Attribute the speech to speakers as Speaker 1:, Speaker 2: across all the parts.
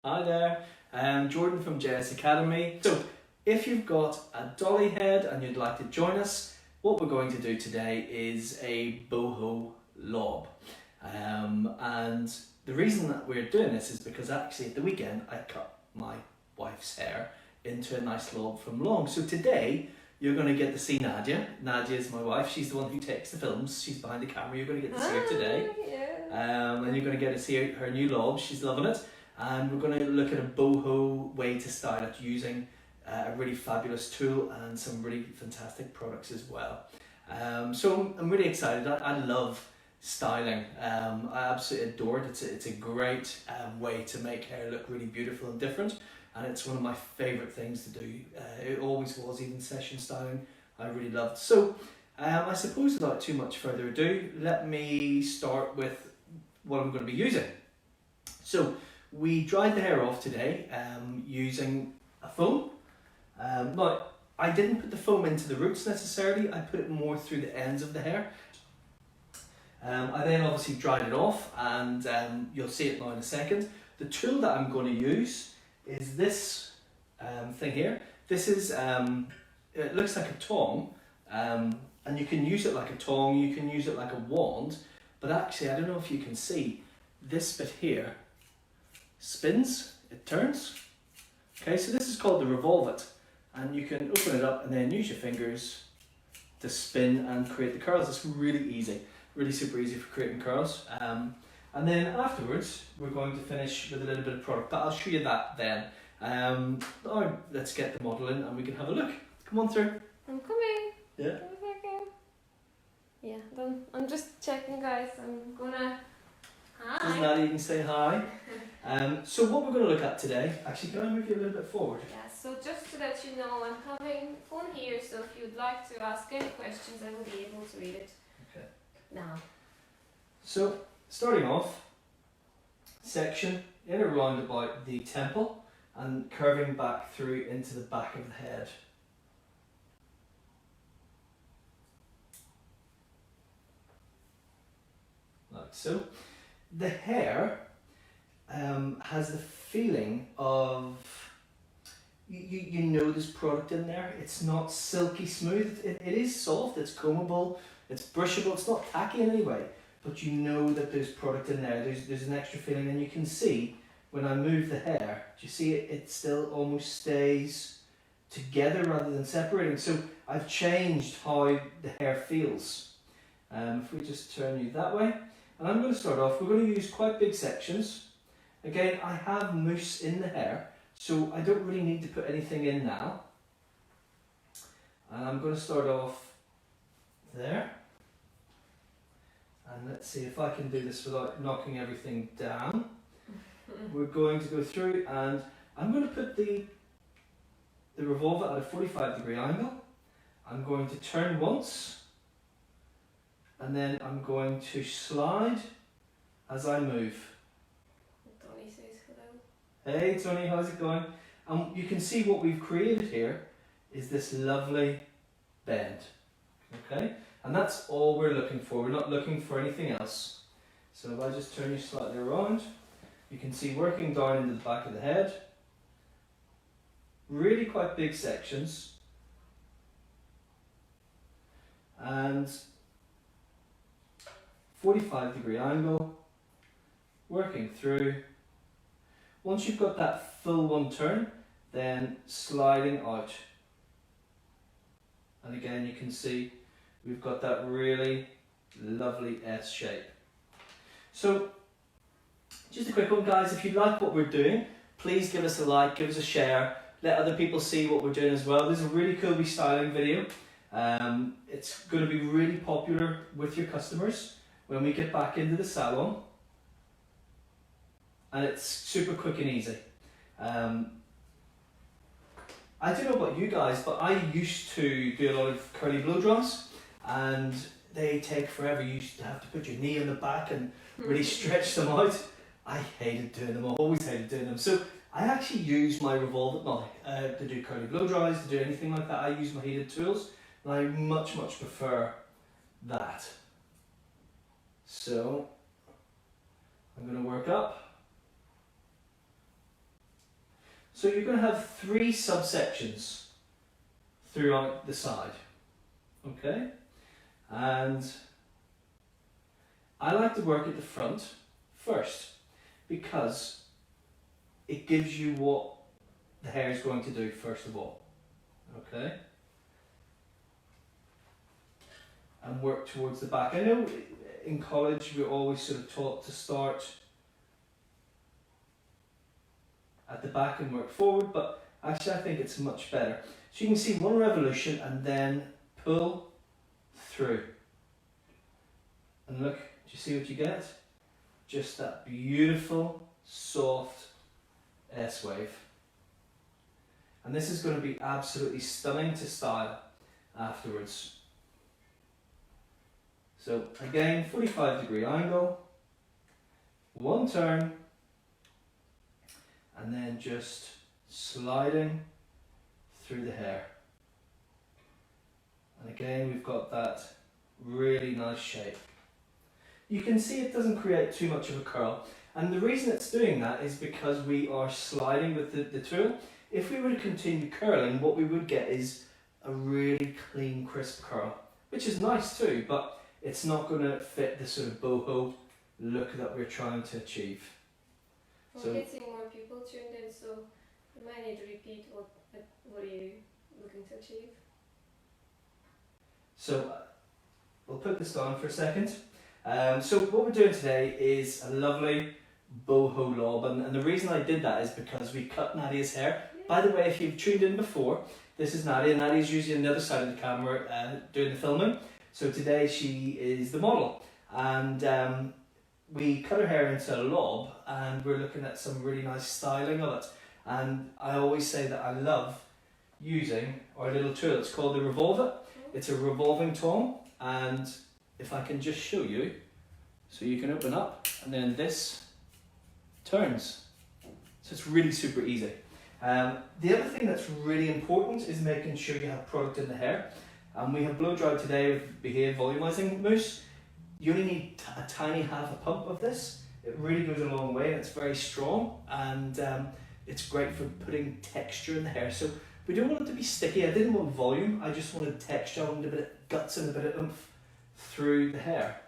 Speaker 1: Hi there, I'm Jordan from JS Academy. So if you've got a dolly head and you'd like to join us, what we're going to do today is a boho lob. And the reason that we're doing this is because actually at the weekend I cut my wife's hair into a nice lob from long. So today you're going to get to see Nadia. Nadia is my wife, she's the one who takes the films, she's behind the camera, you're going to get to see her today. And you're going to get to see her new lob, she's loving it. And we're going to look at a boho way to style it using a really fabulous tool and some really fantastic products as well. So I'm really excited. I love styling. I absolutely adore it. It's a great way to make hair look really beautiful and different. And it's one of my favourite things to do. It always was, even session styling, I really loved. So I suppose without too much further ado, let me start with what I'm going to be using. So we dried the hair off today using a foam. Now, I didn't put the foam into the roots necessarily, I put it more through the ends of the hair. I then obviously dried it off and you'll see it now in a second. The tool that I'm going to use is this thing here. This is, it looks like a tong, and you can use it like a tong, you can use it like a wand, but actually I don't know if you can see, this bit here spins, it turns. Okay, so this is called the Revolv'it, and you can open it up and then use your fingers to spin and create the curls. It's really easy, really super easy for creating curls. And then afterwards we're going to finish with a little bit of product, but I'll show you that then. Now let's get the model in and we can have a look. Come on through.
Speaker 2: I'm coming.
Speaker 1: Yeah.
Speaker 2: Give me a second. Yeah, done. I'm just checking, guys. I'm gonna. Hi.
Speaker 1: Nadia, you can say hi. So what we're going to look at today, actually can I move you a little bit forward?
Speaker 2: Yeah, so just to let you know, I'm having fun here, so if you'd like to ask any questions, I will be able to read it.
Speaker 1: Okay.
Speaker 2: Now.
Speaker 1: So starting off, section in around about the temple and curving back through into the back of the head. Like so. The hair has the feeling of, you know there's product in there. It's not silky smooth, it is soft, it's combable, it's brushable, it's not tacky in any way, but you know that there's product in there, there's an extra feeling, and you can see when I move the hair, do you see it still almost stays together rather than separating. So I've changed how the hair feels. If we just turn you that way. And I'm going to start off, we're going to use quite big sections. Again, I have mousse in the hair, so I don't really need to put anything in now. And I'm going to start off there. And let's see if I can do this without knocking everything down. We're going to go through and I'm going to put the Revolv'it at a 45-degree angle. I'm going to turn once. And then I'm going to slide as I move.
Speaker 2: Tony says hello.
Speaker 1: Hey Tony, how's it going? You can see what we've created here is this lovely bend. Okay? And that's all we're looking for. We're not looking for anything else. So if I just turn you slightly around, you can see working down into the back of the head. Really quite big sections. And 45-degree angle, working through. Once you've got that full one turn, then sliding out. And again, you can see we've got that really lovely S shape. So, just a quick one, guys. If you like what we're doing, please give us a like, give us a share, let other people see what we're doing as well. This is a really cool restyling video. It's going to be really popular with your customers when we get back into the salon, and it's super quick and easy. I don't know about you guys, but I used to do a lot of curly blow dries, and they take forever. You used to have to put your knee on the back and really stretch them out. I hated doing them, I've always hated doing them. So I actually use my Revolv'it now to do curly blow dries, to do anything like that. I use my heated tools, and I much prefer that. So I'm going to work up So you're going to have 3 subsections throughout the side, okay? And I like to work at the front first because it gives you what the hair is going to do first of all, okay? And work towards the back. I know in college we're always sort of taught to start at the back and work forward, but actually I think it's much better. So you can see 1 revolution and then pull through. And look, do you see what you get? Just that beautiful, soft S-wave. And this is going to be absolutely stunning to style afterwards. So again, 45-degree angle, 1 turn, and then just sliding through the hair. And again, we've got that really nice shape. You can see it doesn't create too much of a curl. And the reason it's doing that is because we are sliding with the tool. If we were to continue curling, what we would get is a really clean, crisp curl, which is nice too, but it's not going to fit the sort of boho look that we're trying to achieve.
Speaker 2: We're getting more people tuned in, so you might need to repeat what are you looking to achieve.
Speaker 1: So we'll put this down for a second. So what we're doing today is a lovely boho lob, and the reason I did that is because we cut Nadia's hair.
Speaker 2: Yeah.
Speaker 1: By the way, if you've tuned in before, this is Nadia. Nadia's usually on the other side of the camera doing the filming. So today she is the model, and we cut her hair into a lob, and we're looking at some really nice styling of it. And I always say that I love using our little tool. It's called the Revolv'it. It's a revolving tom, and if I can just show you, so you can open up, and then this turns. So it's really super easy. The other thing that's really important is making sure you have product in the hair. And we have blow dried today with Behave volumizing mousse. You only need a tiny half a pump of this. It really goes a long way, and it's very strong, and it's great for putting texture in the hair. So we don't want it to be sticky. I didn't want volume, I just wanted texture. I wanted a bit of guts and a bit of oomph through the hair.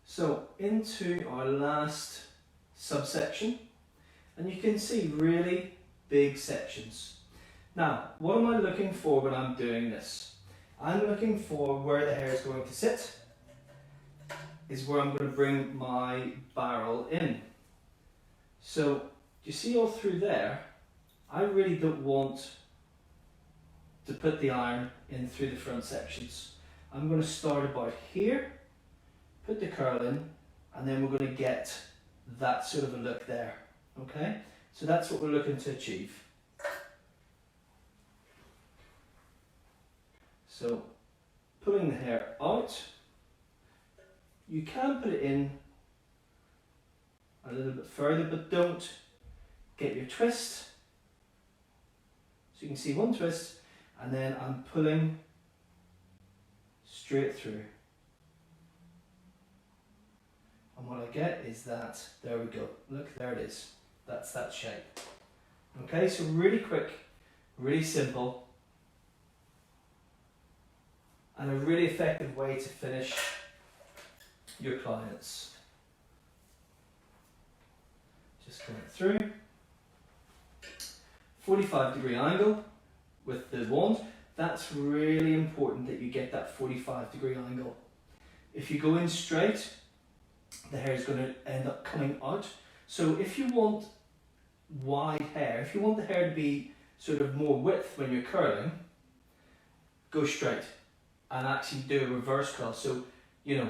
Speaker 1: So into our last subsection, and you can see really big sections. Now, what am I looking for when I'm doing this? I'm looking for where the hair is going to sit, is where I'm going to bring my barrel in. So, do you see all through there? I really don't want to put the iron in through the front sections. I'm going to start about here, put the curl in, and then we're going to get that sort of a look there. Okay? So that's what we're looking to achieve. So, pulling the hair out, you can put it in a little bit further, but don't get your twist. So you can see 1 twist, and then I'm pulling straight through. And what I get is that, there we go, look, there it is. That's that shape. Okay, so really quick, really simple, and a really effective way to finish your clients. Just coming through. 45-degree angle with the wand. That's really important that you get that 45-degree angle. If you go in straight, the hair is going to end up coming out. So if you want wide hair, if you want the hair to be sort of more width when you're curling, go straight and actually do a reverse curl. So, you know,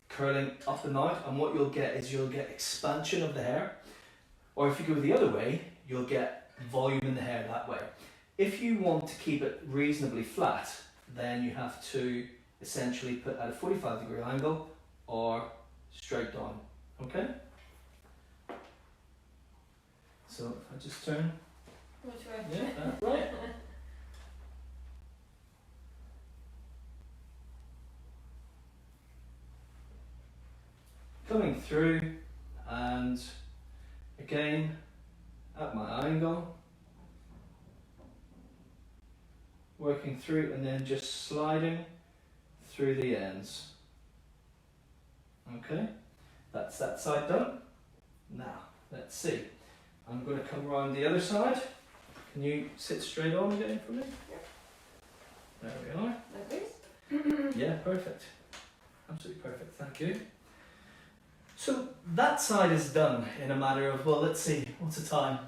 Speaker 1: curling up and out, and what you'll get is you'll get expansion of the hair. Or if you go the other way, you'll get volume in the hair that way. If you want to keep it reasonably flat, then you have to essentially put at a 45-degree angle or straight down. Okay? So if I just turn,
Speaker 2: Which way?
Speaker 1: yeah, right. Coming through, and again, at my angle, working through and then just sliding through the ends. Okay, that's that side done. Now, let's see. I'm going to come around the other side. Can you sit straight on again for me?
Speaker 2: Yeah.
Speaker 1: There we are.
Speaker 2: Like this?
Speaker 1: Yeah, perfect. Absolutely perfect, thank you. So that side is done in a matter of, well, let's see, what's the time?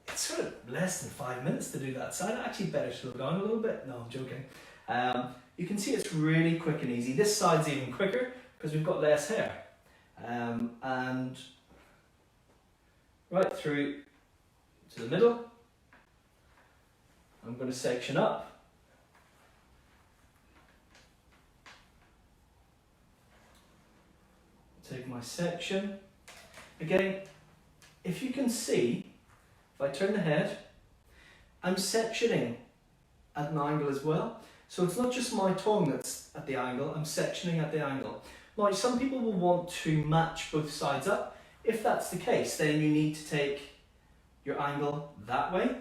Speaker 1: It's sort of less than 5 minutes to do that side. I actually better slow down a little bit. No, I'm joking. You can see it's really quick and easy. This side's even quicker because we've got less hair. And right through to the middle. I'm going to section up. Take my section. Again, if you can see, if I turn the head, I'm sectioning at an angle as well. So it's not just my tongue that's at the angle, I'm sectioning at the angle. Now, some people will want to match both sides up. If that's the case, then you need to take your angle that way.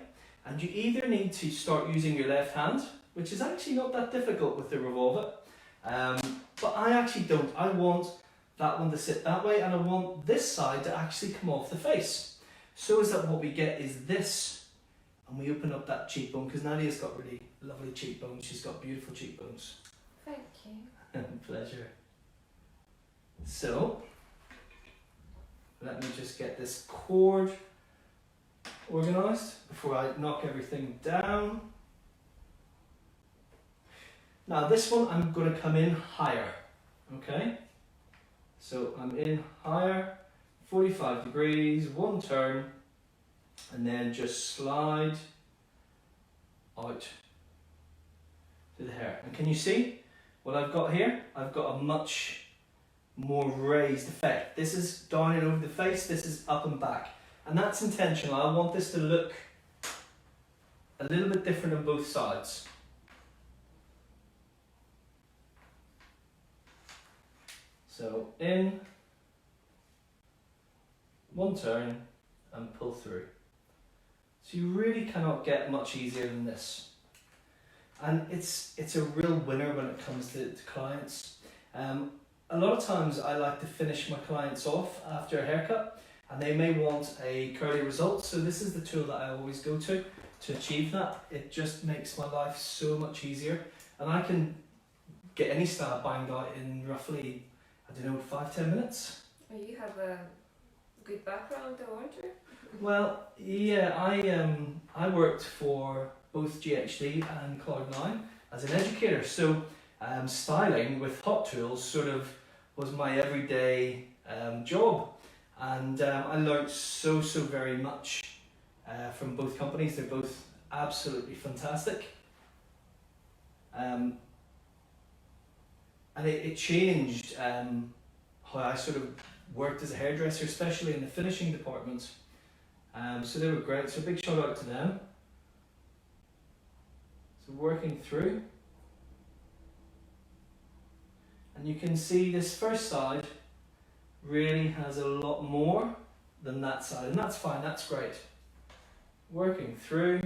Speaker 1: And you either need to start using your left hand, which is actually not that difficult with the Revolv'it. But I actually don't. I want that one to sit that way, and I want this side to actually come off the face. So is that what we get is this, and we open up that cheekbone, because Nadia's got really lovely cheekbones. She's got beautiful cheekbones.
Speaker 2: Thank you.
Speaker 1: Pleasure. So, let me just get this cord organised before I knock everything down. Now this one I'm going to come in higher, okay? So I'm in higher, 45 degrees, one turn, and then just slide out to the hair. And can you see what I've got here? I've got a much more raised effect. This is down and over the face, this is up and back. And that's intentional. I want this to look a little bit different on both sides. So in, one turn, and pull through. So you really cannot get much easier than this. And it's a real winner when it comes to clients. A lot of times I like to finish my clients off after a haircut, and they may want a curly result. So this is the tool that I always go to achieve that. It just makes my life so much easier. And I can get any style banged out in roughly, I don't know, 5-10 minutes.
Speaker 2: You have a good background, aren't you?
Speaker 1: Well, yeah, I worked for both GHD and Cloud9 as an educator. So styling with hot tools sort of was my everyday job. And I learned so very much from both companies. They're both absolutely fantastic. And it changed how I sort of worked as a hairdresser, especially in the finishing department. So they were great, so big shout out to them. So working through. And you can see this first side really has a lot more than that side, and that's fine, that's great. Working through.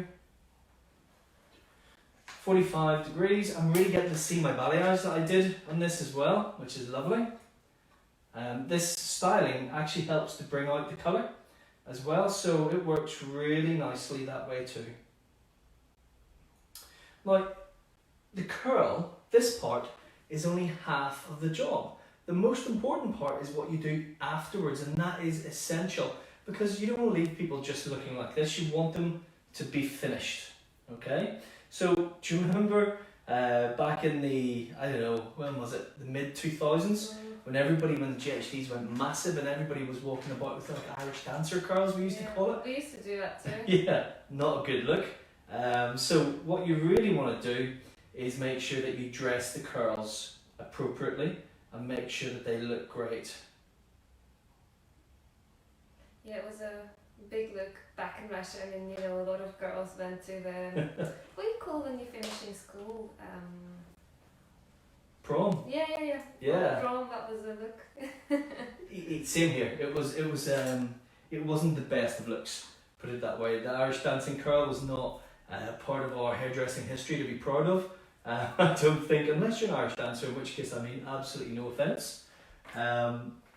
Speaker 1: 45 degrees. I'm really getting to see my balayage that I did on this as well, which is lovely. This styling actually helps to bring out the colour as well, so it works really nicely that way too. Now, the curl, this part, is only half of the job. The most important part is what you do afterwards, and that is essential, because you don't want to leave people just looking like this. You want them to be finished, okay? So, do you remember back in the, I don't know, when was it, the mid-2000s, when the GHDs went massive and everybody was walking about with like Irish dancer curls, we used to call it?
Speaker 2: We used to do that too.
Speaker 1: Yeah, not a good look. So what you really want to do is make sure that you dress the curls appropriately and make sure that they look great.
Speaker 2: Yeah, it was a big look back in Russia, and you know, a lot of girls went to the what do you call when you finish in school?
Speaker 1: Prom.
Speaker 2: Yeah.
Speaker 1: Yeah.
Speaker 2: Prom, that was a look.
Speaker 1: Same here. it wasn't the best of looks, put it that way. The Irish dancing curl was not part of our hairdressing history to be proud of. I don't think, unless you're an Irish dancer, in which case I mean absolutely no offence.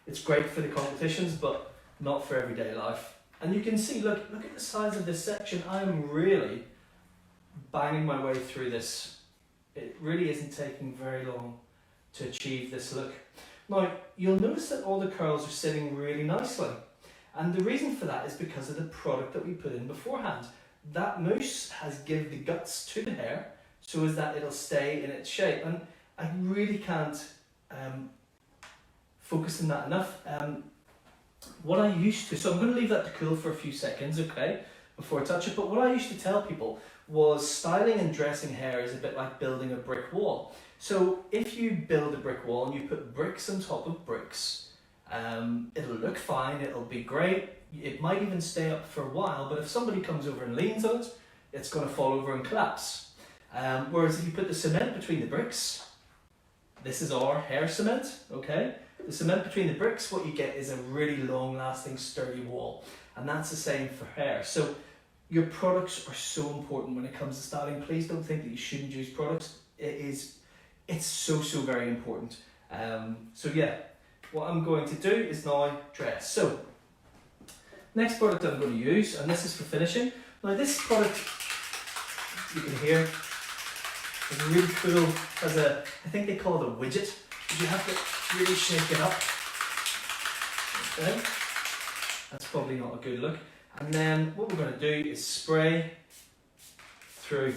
Speaker 1: It's great for the competitions, but not for everyday life. And you can see, look at the size of this section. I'm really banging my way through this. It really isn't taking very long to achieve this look. Now, you'll notice that all the curls are sitting really nicely. And the reason for that is because of the product that we put in beforehand. That mousse has given the guts to the hair so as that it'll stay in its shape. And I really can't focus on that enough. What I used to, so I'm going to leave that to cool for a few seconds, okay, before I touch it. But what I used to tell people was styling and dressing hair is a bit like building a brick wall. So if you build a brick wall and you put bricks on top of bricks, it'll look fine, it'll be great, it might even stay up for a while, but if somebody comes over and leans on it, it's going to fall over and collapse. Whereas if you put the cement between the bricks, this is our hair cement, okay? The cement between the bricks, what you get is a really long-lasting, sturdy wall. And that's the same for hair. So your products are so important when it comes to styling. Please don't think that you shouldn't use products. It's so very important. So yeah, what I'm going to do is now dress. So, next product I'm going to use, and this is for finishing. Now this product, you can hear, is really cool. Has a, I think they call it a widget. You have to really shake it up. Okay, that's probably not a good look. And then what we're going to do is spray through.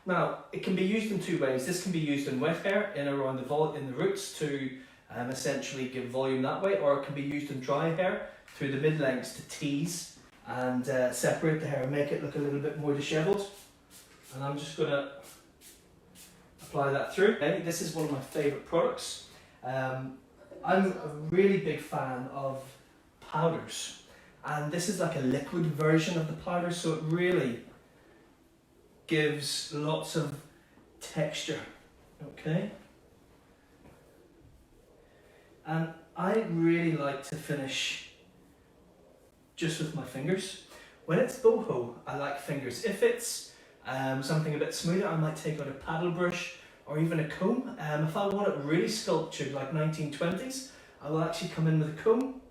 Speaker 1: Now it can be used in two ways. This can be used in wet hair, in around in the roots to essentially give volume that way, or it can be used in dry hair through the mid-lengths to tease and separate the hair and make it look a little bit more dishevelled. And I'm just going to apply that through. Okay, this is one of my favourite products. I'm a really big fan of powders, and this is like a liquid version of the powder, so it really gives lots of texture. Okay, and I really like to finish just with my fingers. When it's boho, I like fingers. If it's something a bit smoother, I might take out a paddle brush or even a comb. If I want it really sculptured like 1920s, I will actually come in with a comb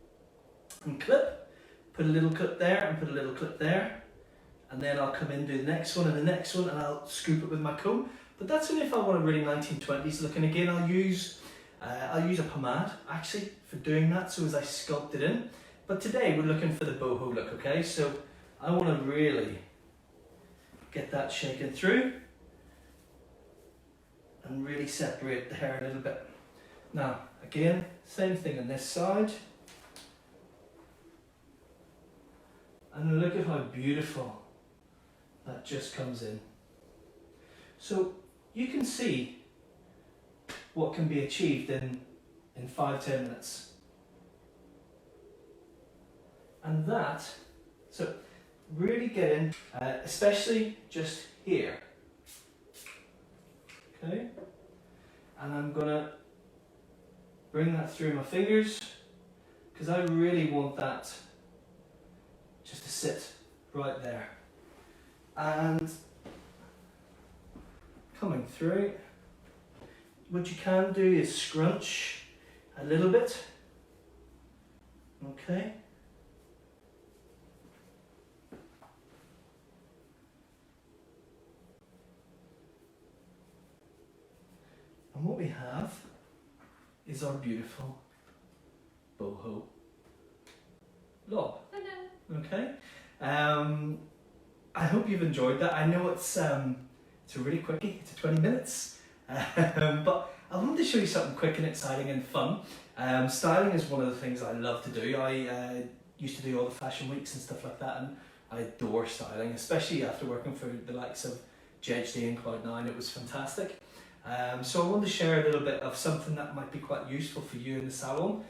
Speaker 1: and clip, put a little clip there and put a little clip there, and then I'll come in, do the next one and the next one, and I'll scoop it with my comb. But that's only if I want a really 1920s look. And again, I'll use a pomade actually for doing that, so as I sculpt it in. But today we're looking for the boho look, okay? So I want to really get that shaken through and really separate the hair a little bit. Now, again, same thing on this side. And look at how beautiful that just comes in. So you can see what can be achieved in 5-10 minutes. And that, so really get in, especially just here. Okay, and I'm gonna bring that through my fingers because I really want that just to sit right there. And coming through, what you can do is scrunch a little bit. Okay. And what we have is our beautiful boho lob. Okay. I hope you've enjoyed that. I know it's a really quickie. It's 20 minutes, but I wanted to show you something quick and exciting and fun. Styling is one of the things I love to do. I used to do all the fashion weeks and stuff like that, and I adore styling, especially after working for the likes of JHD and Cloud9. It was fantastic. So I wanted to share a little bit of something that might be quite useful for you in the salon.